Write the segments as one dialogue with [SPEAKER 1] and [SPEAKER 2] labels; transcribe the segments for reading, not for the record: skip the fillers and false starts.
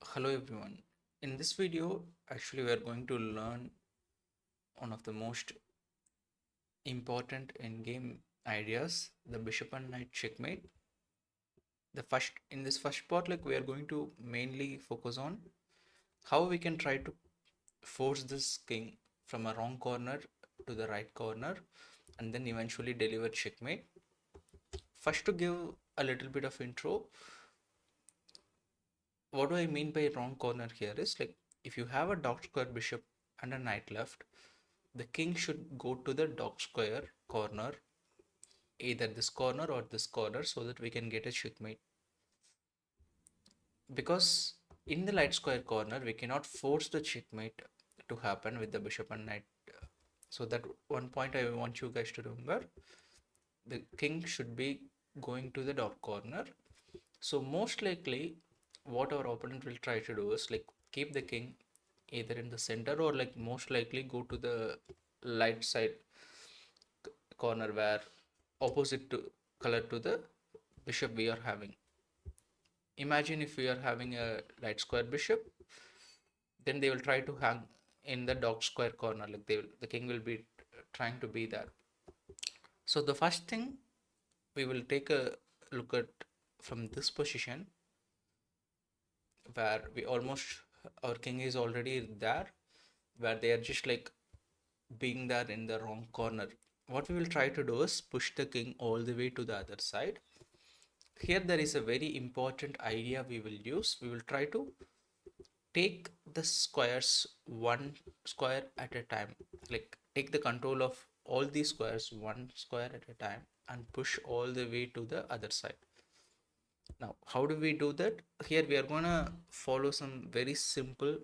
[SPEAKER 1] Hello everyone. In this video, actually we are going to learn one of the most important in-game ideas, the bishop and knight checkmate. In this first part, like we are going to mainly focus on how we can try to force this king from a wrong corner to the right corner and then eventually deliver checkmate. First, to give a little bit of intro, what do I mean by wrong corner here is like if you have a dog square bishop and a knight left, the king should go to the dog square corner, either this corner or this corner, so that we can get a checkmate. Because in the light square corner, we cannot force the checkmate to happen with the bishop and knight. So that one point I want you guys to remember, the king should be going to the dog corner. So most likely, what our opponent will try to do is like keep the king either in the center or like most likely go to the light side corner where opposite to color to the bishop we are having. Imagine if we are having a light square bishop, then they will try to hang in the dog square corner, like the king will be trying to be there. So the first thing we will take a look at from this position where we almost our king is already there, where they are just like being there in the wrong corner. What we will try to do is push the king all the way to the other side. Here there is a very important idea we will use. We will try to take the squares one square at a time, like take the control of all these squares one square at a time and push all the way to the other side. Now how do we do that? Here we are gonna follow some very simple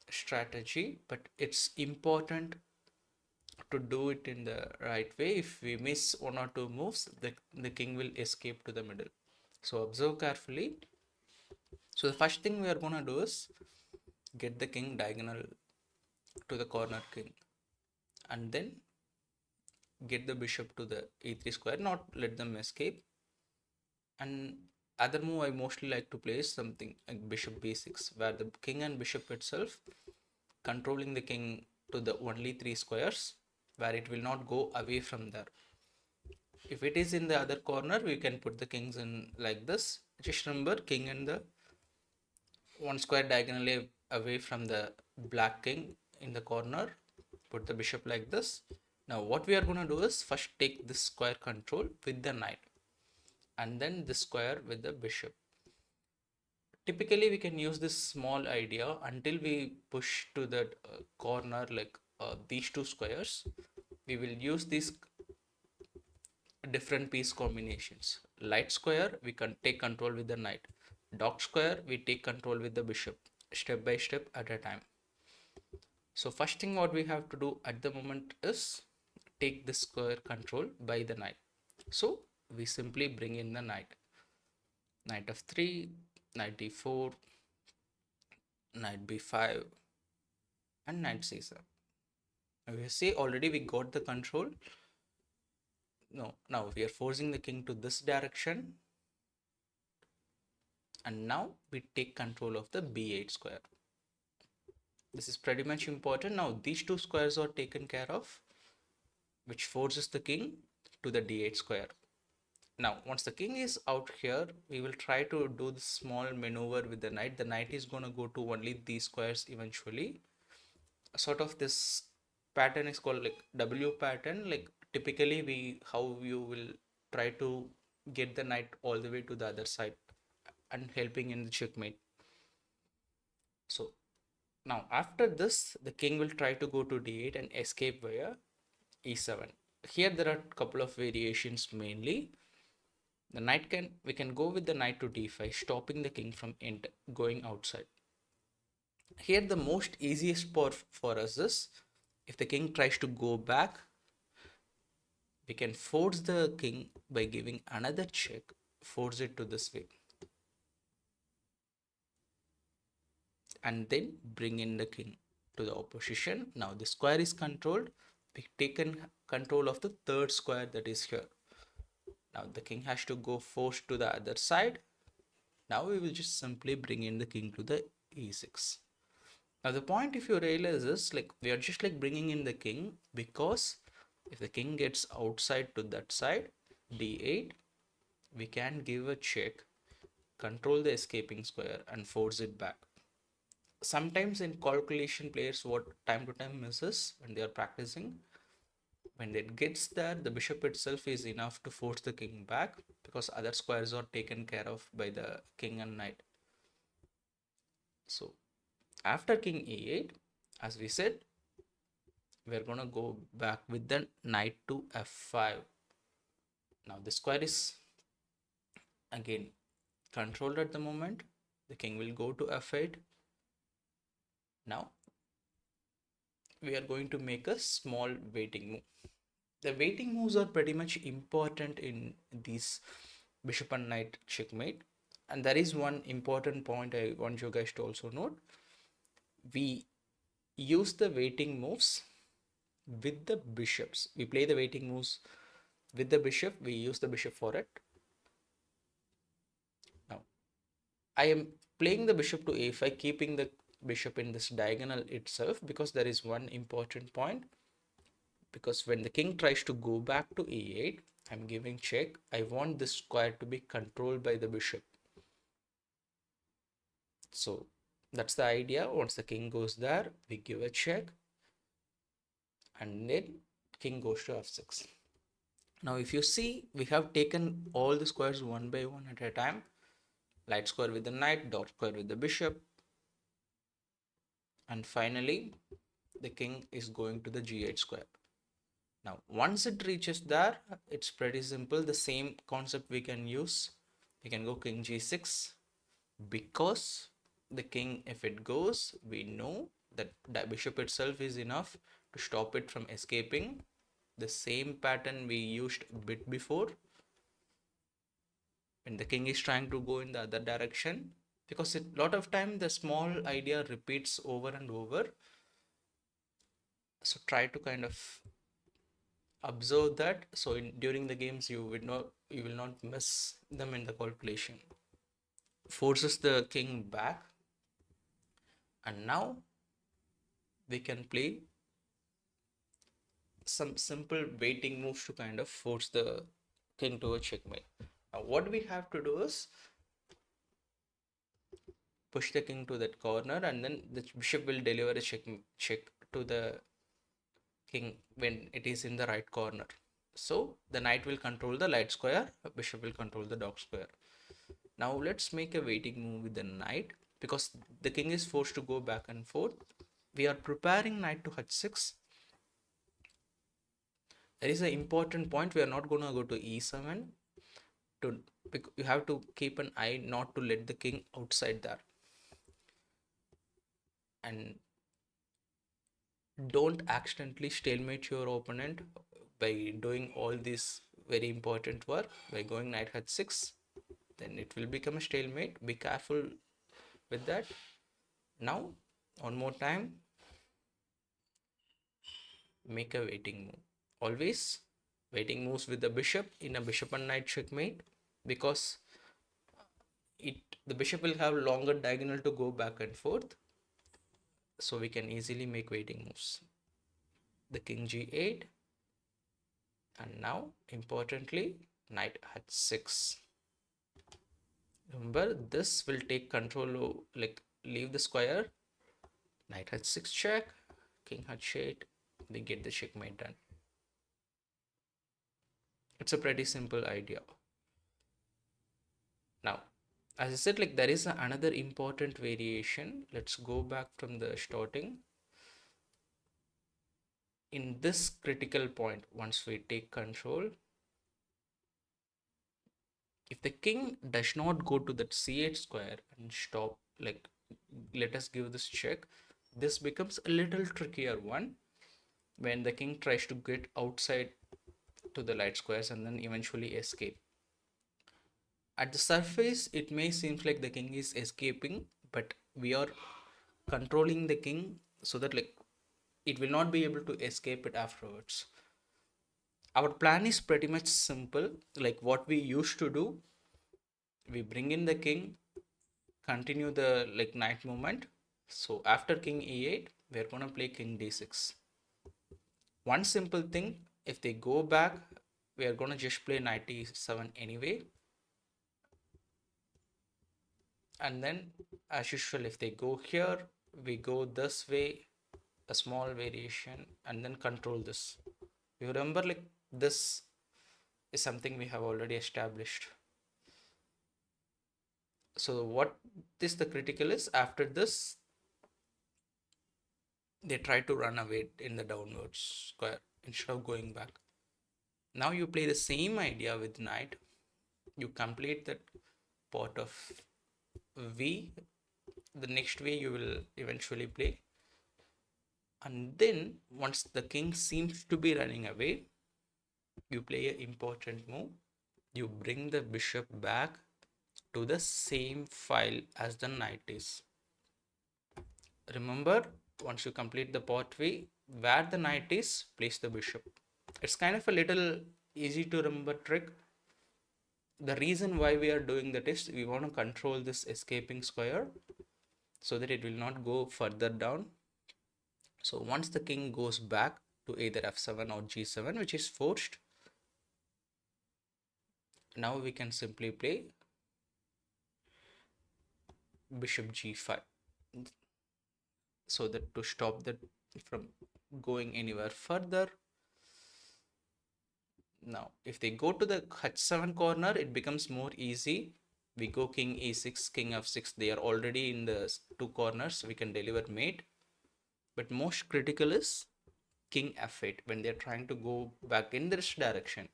[SPEAKER 1] strategy, but it's important to do it in the right way. If we miss one or two moves, the king will escape to the middle. So observe carefully. So the first thing we are gonna do is get the king diagonal to the corner king, and then get the bishop to the e3 square, not let them escape. And other move I mostly like to play is something like bishop b6, where the king and bishop itself controlling the king to the only three squares, where it will not go away from there. If it is in the other corner, we can put the kings in like this. Just remember, king and the one square diagonally away from the black king in the corner. Put the bishop like this. Now what we are going to do is first take this square control with the knight and then this square with the bishop. Typically we can use this small idea until we push to that corner, like these two squares. We will use these different piece combinations. Light square we can take control with the knight. Dark square we take control with the bishop, step by step at a time. So first thing what we have to do at the moment is take this square control by the knight. So we simply bring in the knight. Knight f3, knight d4, knight b5, and knight c7. We see already we got the control. No, now we are forcing the king to this direction, and now we take control of the b8 square. This is pretty much important. Now these two squares are taken care of, which forces the king to the d8 square. Now once the king is out here, we will try to do this small maneuver with the knight. The knight is going to go to only these squares eventually. Sort of this pattern is called like W pattern. Like typically we how you will try to get the knight all the way to the other side and helping in the checkmate. So now after this, the king will try to go to d8 and escape via e7. Here there are a couple of variations. Mainly the knight we can go with the knight to d5, stopping the king from going outside. Here the most easiest part for us is if the king tries to go back, we can force the king by giving another check, force it to this way, and then bring in the king to the opposition. Now the square is controlled. We taken control of the third square that is here. Now the king has to go force to the other side, Now we will just simply bring in the king to the e6. Now the point, if you realize, is like we are just like bringing in the king because if the king gets outside to that side, d8, we can give a check, control the escaping square and force it back. Sometimes in calculation, players what time to time misses when they are practicing, when it gets there, the bishop itself is enough to force the king back because other squares are taken care of by the king and knight. So after king e8, as we said, we're gonna go back with the knight to f5. Now the square is again controlled at the moment. The king will go to f8. Now we are going to make a small waiting move. The waiting moves are pretty much important in these bishop and knight checkmate. And there is one important point I want you guys to also note. We use the waiting moves with the bishops. We play the waiting moves with the bishop. We use the bishop for it. Now, I am playing the bishop to a5, keeping the bishop in this diagonal itself because there is one important point. Because when the king tries to go back to e8, I'm giving check. I want this square to be controlled by the bishop. So that's the idea. Once the king goes there, we give a check and then king goes to f6. Now if you see, we have taken all the squares one by one at a time. Light square with the knight, dark square with the bishop, and finally the king is going to the g8 square. Now once it reaches there, it's pretty simple. The same concept we can use. We can go king g6 because the king, if it goes, we know that the bishop itself is enough to stop it from escaping. The same pattern we used a bit before when the king is trying to go in the other direction, because a lot of time the small idea repeats over and over. So try to kind of observe that, so during the games you will not miss them in the calculation. Forces the king back, and now we can play some simple waiting moves to kind of force the king to a checkmate. Now what we have to do is push the king to that corner, and then the bishop will deliver a check to the king when it is in the right corner. So the knight will control the light square, bishop will control the dark square. Now let's make a waiting move with the knight because the king is forced to go back and forth. We are preparing knight to h6. There is an important point. We are not going to go to e7. You have to keep an eye not to let the king outside there, and don't accidentally stalemate your opponent by doing all this very important work by going knight h6. Then it will become a stalemate. Be careful with that. Now one more time, make a waiting move. Always waiting moves with the bishop in a bishop and knight checkmate, because the bishop will have longer diagonal to go back and forth, so we can easily make waiting moves. The king g8, and now importantly knight h6. Remember, this will take control, like leave the square. Knight h6 check, king h8, we get the checkmate done. It's a pretty simple idea. Now as I said, like there is another important variation. Let's go back from the starting. In this critical point, once we take control, if the king does not go to that c8 square and stop, like let us give this check, this becomes a little trickier one when the king tries to get outside to the light squares and then eventually escape. At the surface it may seem like the king is escaping, but we are controlling the king so that like it will not be able to escape it afterwards. Our plan is pretty much simple. Like what we used to do, we bring in the king, continue the like knight movement. So after king e8, we're gonna play king d6. One simple thing, if they go back, we are gonna just play knight e7 anyway. And then as usual, if they go here, we go this way, a small variation, and then control this. You remember, like, this is something we have already established. So what is the critical is, after this they try to run away in the downwards square instead of going back. Now you play the same idea with knight. You complete that part of v. The next way you will eventually play, and then once the king seems to be running away, you play an important move. You bring the bishop back to the same file as the knight is. Remember, once you complete the part V, where the knight is, place the bishop. It's kind of a little easy to remember trick. The reason why we are doing that is we want to control this escaping square so that it will not go further down. So once the king goes back to either f7 or g7, which is forced, now we can simply play bishop g5, so that to stop that from going anywhere further. Now if they go to the h7 corner, it becomes more easy. We go king e6, king f6. They are already in the two corners, we can deliver mate. But most critical is king f8. When they're trying to go back in this direction,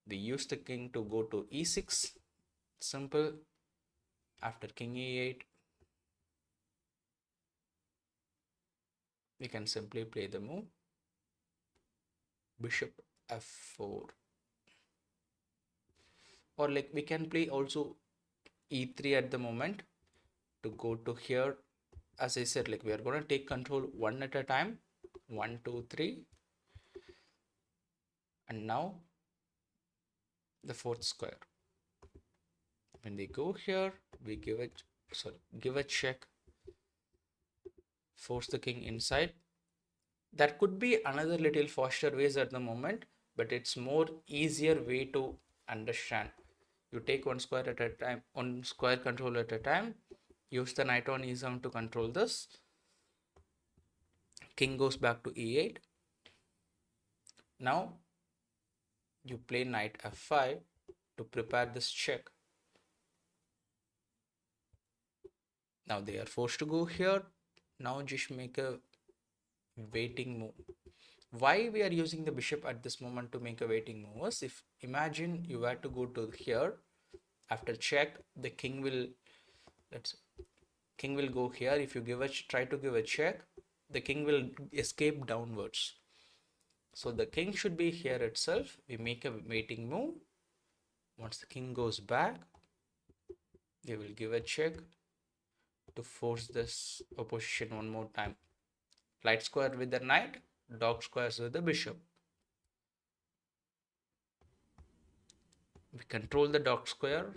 [SPEAKER 1] we use the king to go to e6. Simple. After king e8, we can simply play the move bishop f4. Or like we can play also e3 at the moment to go to here. As I said, like we are going to take control one at a time. 1, 2, 3. And now the fourth square. When they go here, we give a check, force the king inside. That could be another little faster ways at the moment, but it's more easier way to understand. You take one square at a time, one square control at a time. Use the knight on e7 to control this. King goes back to e8. Now you play knight f5 to prepare this check. Now they are forced to go here. Now just make a waiting move. Why we are using the bishop at this moment to make a waiting move is, if imagine you were to go to here, after check the king will go here. If you try to give a check, the king will escape downwards. So the king should be here itself. We make a waiting move. Once the king goes back, we will give a check to force this opposition one more time. Light square with the knight, dark squares with the bishop. We control the dark square.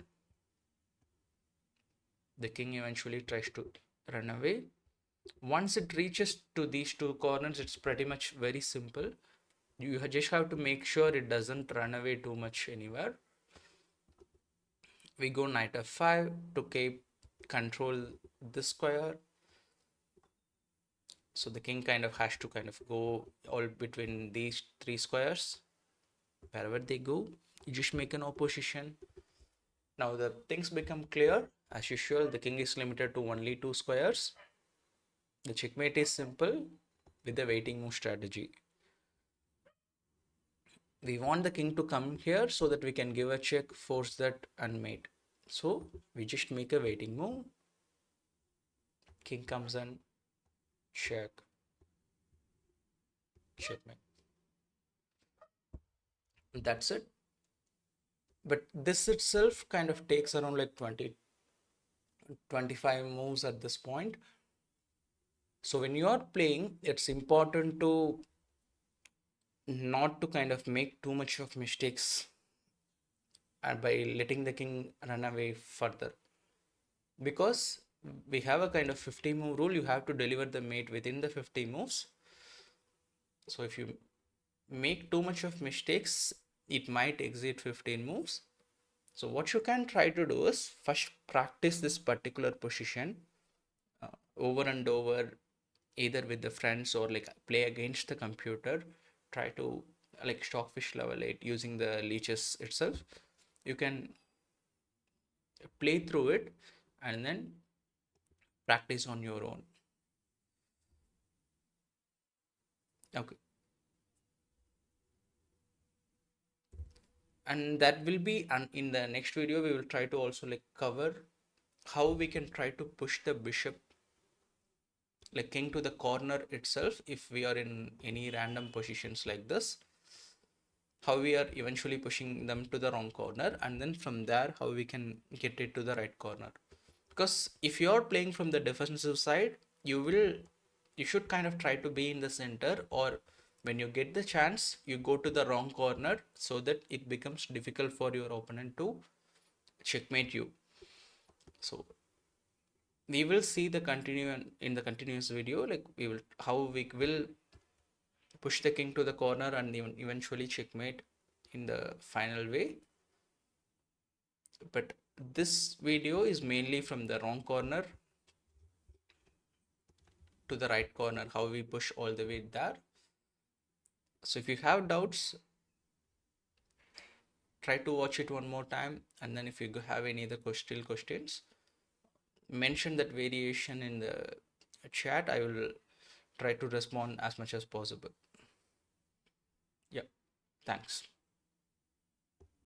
[SPEAKER 1] The king eventually tries to run away. Once it reaches to these two corners, it's pretty much very simple. You just have to make sure it doesn't run away too much anywhere. We go knight f5 to control this square. So the king kind of has to go all between these three squares. Wherever they go, you just make an opposition. Now the things become clear. As usual, the king is limited to only two squares. The checkmate is simple with the waiting move strategy. We want the king to come here so that we can give a check, force that, and mate. So we just make a waiting move. King comes in, check, checkmate. That's it. But this itself kind of takes around like 25 moves at this point. So when you are playing, it's important to not to kind of make too much of mistakes and by letting the king run away further. because we have a kind of 50 move rule. You have to deliver the mate within the 50 moves. So if you make too much of mistakes, it might exceed 15 moves. So what you can try to do is first practice this particular position over and over, either with the friends or like play against the computer. Try to like stockfish level 8 using the leeches itself. You can play through it and then practice on your own. Okay. And that will be, and in the next video we will try to also like cover how we can try to push the bishop like king to the corner itself if we are in any random positions like this, how we are eventually pushing them to the wrong corner, and then from there how we can get it to the right corner. Because if you're playing from the defensive side, you should kind of try to be in the center, or when you get the chance you go to the wrong corner so that it becomes difficult for your opponent to checkmate you. So we will see the continue in the continuous video, like we will how we will push the king to the corner and even eventually checkmate in the final way. But this video is mainly from the wrong corner to the right corner, how we push all the way there. So if you have doubts, try to watch it one more time, and then if you have any other still questions, mention that variation in the chat. I will try to respond as much as possible. Yeah, thanks.